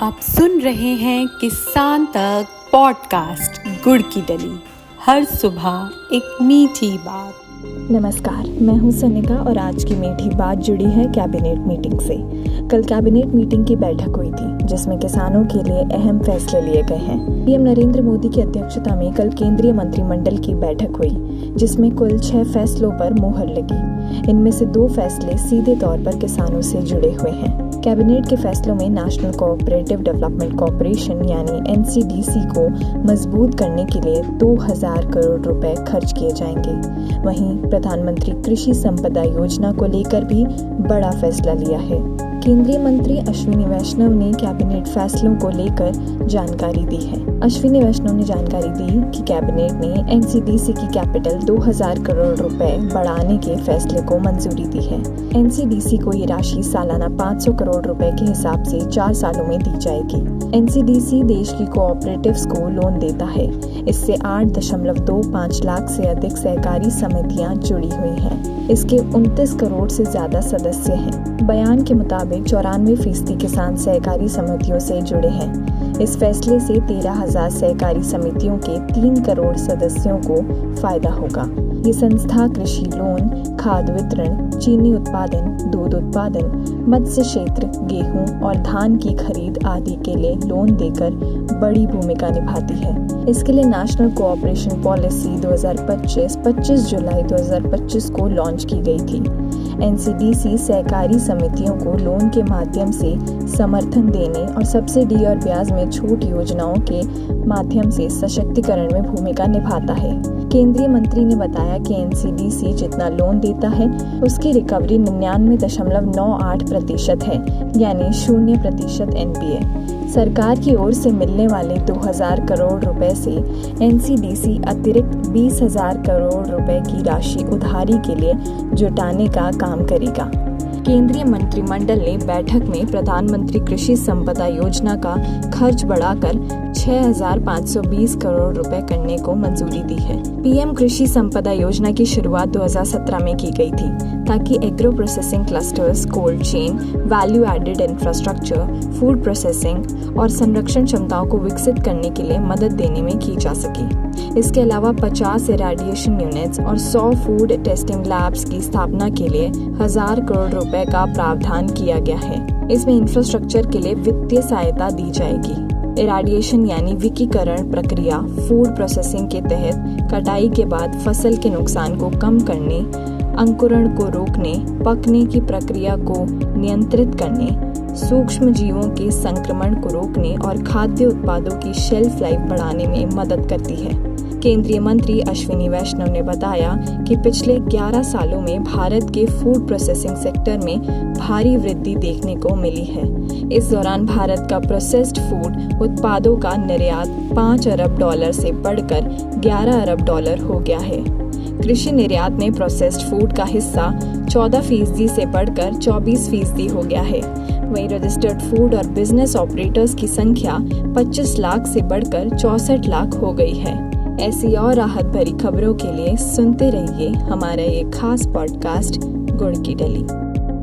आप सुन रहे हैं किसान तक पॉडकास्ट गुड़ की डली। हर सुबह एक मीठी बात। नमस्कार, मैं हूं सनिका और आज की मीठी बात जुड़ी है कैबिनेट मीटिंग से। कल कैबिनेट मीटिंग की बैठक हुई थी जिसमें किसानों के लिए अहम फैसले लिए गए हैं। पीएम नरेंद्र मोदी की अध्यक्षता में कल केंद्रीय मंत्रिमंडल की बैठक हुई जिसमें कुल 6 फैसलों पर मुहर लगी। इनमें से 2 फैसले सीधे तौर पर किसानों से जुड़े हुए हैं। कैबिनेट के फैसलों में नेशनल कोऑपरेटिव डेवलपमेंट कॉर्पोरेशन यानी एनसीडीसी को मजबूत करने के लिए 2000 करोड़ रुपए खर्च किए जाएंगे। वहीं प्रधानमंत्री कृषि संपदा योजना को लेकर भी बड़ा फैसला लिया है। केंद्रीय मंत्री अश्विनी वैष्णव ने कैबिनेट फैसलों को लेकर जानकारी दी है। अश्विनी वैष्णव ने जानकारी दी कि कैबिनेट ने एनसीडीसी की कैपिटल 2000 करोड़ रुपए बढ़ाने के फैसले को मंजूरी दी है। एनसीडीसी को ये राशि सालाना 500 करोड़ रुपए के हिसाब से 4 सालों में दी जाएगी। एनसीडीसी देश की कोऑपरेटिव्स को लोन देता है। इससे 8.25 लाख से अधिक सहकारी समितियां जुड़ी हुई हैं। इसके 29 करोड़ से ज्यादा सदस्य हैं। बयान के मुताबिक 94% किसान सहकारी समितियों से जुड़े हैं। इस फैसले से 13,000 सहकारी समितियों के 3 करोड़ सदस्यों को फायदा होगा। ये संस्था कृषि लोन, खाद वितरण, चीनी उत्पादन, दूध उत्पादन, मत्स्य क्षेत्र, गेहूं और धान की खरीद आदि के लिए लोन देकर बड़ी भूमिका निभाती है। इसके लिए नेशनल कोऑपरेशन पॉलिसी 2025 25 जुलाई 2025 को लॉन्च की गई थी। एनसीडीसी सहकारी समितियों को लोन के माध्यम से समर्थन देने और सब्सिडी और ब्याज में छूट योजनाओं के माध्यम से सशक्तिकरण में भूमिका निभाता है। केंद्रीय मंत्री ने बताया कि एनसीडीसी जितना लोन देता है उसकी रिकवरी 99.98% है, यानी 0% एनपीए। सरकार की ओर से मिलने वाले 2000 करोड़ रुपए से एनसीडीसी अतिरिक्त 20,000 करोड़ रुपए की राशि उधारी के लिए जुटाने का काम करेगा। केंद्रीय मंत्रिमंडल ने बैठक में प्रधानमंत्री कृषि संपदा योजना का खर्च बढ़ाकर 6,520 करोड़ रुपए करने को मंजूरी दी है। पीएम कृषि संपदा योजना की शुरुआत 2017 में की गई थी ताकि agro processing clusters, cold chain, value added infrastructure, food processing और संरक्षण क्षमताओं को विकसित करने के लिए मदद देने में की जा सके। इसके अलावा 50 इरेडिएशन यूनिट्स और 100 फूड टेस्टिंग लैब्स की स्थापना के लिए 1000 करोड़ रुपए का प्रावधान किया गया है। इसमें इंफ्रास्ट्रक्चर के लिए वित्तीय सहायता दी जाएगी। इरेडिएशन यानी विकीकरण प्रक्रिया फूड प्रोसेसिंग के तहत कटाई के बाद फसल के नुकसान को कम करने, अंकुरण को रोकने, पकने की प्रक्रिया को नियंत्रित करने, सूक्ष्म जीवों के संक्रमण को रोकने और खाद्य उत्पादों की शेल्फ लाइफ बढ़ाने में मदद करती है। केंद्रीय मंत्री अश्विनी वैष्णव ने बताया कि पिछले 11 सालों में भारत के फूड प्रोसेसिंग सेक्टर में भारी वृद्धि देखने को मिली है। इस दौरान भारत का प्रोसेस्ड फूड उत्पादों का निर्यात $5 अरब से बढ़कर $11 अरब हो गया है। कृषि निर्यात में प्रोसेस्ड फूड का हिस्सा 14% से बढ़कर 24% हो गया है। वहीं रजिस्टर्ड फूड और बिजनेस ऑपरेटर्स की संख्या 25 लाख से बढ़कर 64 लाख हो गई है। ऐसी और राहत भरी खबरों के लिए सुनते रहिए हमारा ये खास पॉडकास्ट गुड़ की डली।